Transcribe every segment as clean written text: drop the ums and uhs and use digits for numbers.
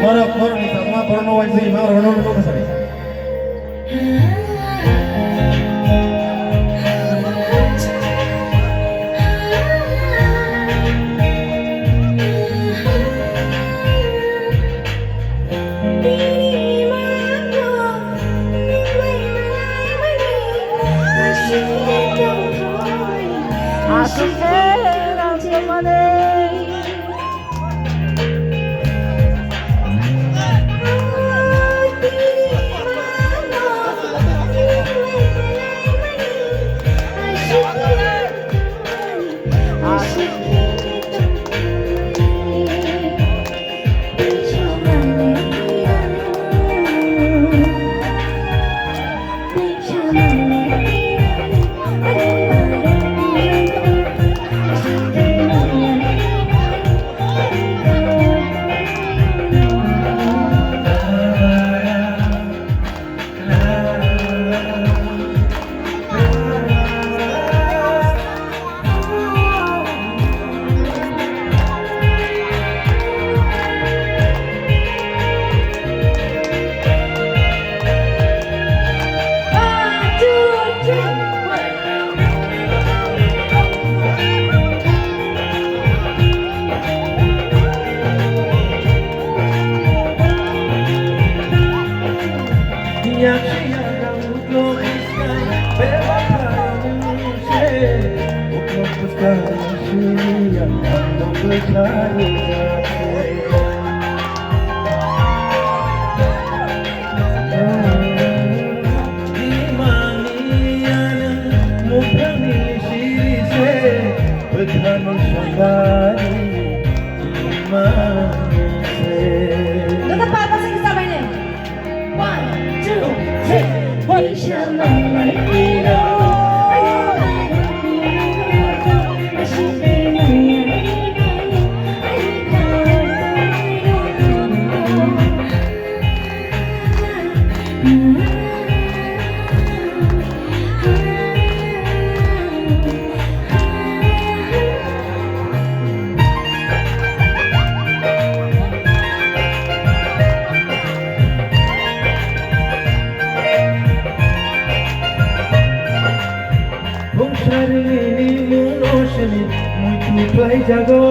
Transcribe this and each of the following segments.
Mara korni sama korno wajib mau rono rono kesari. Aku heran kemana? Tetap apa sih kita mainin? 1, 2, 3. 为什么来回头？ jago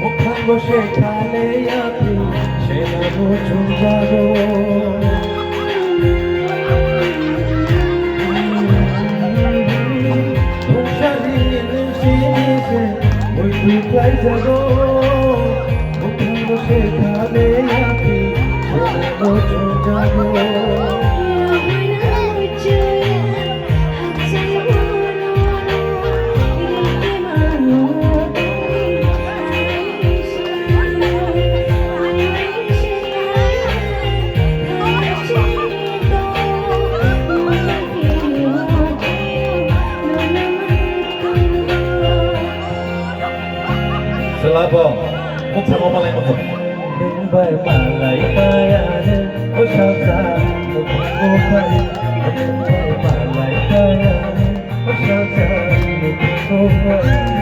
mukhang bose khale api shela muchum jago mukhari nishini se muitu play jago mukhang bose khale api shela muchum jago Selabong, muk sama malai muk. Nembay malai kayane, oh salsa, muk kopai. Nembay malai kayane, oh salsa, muk kopai.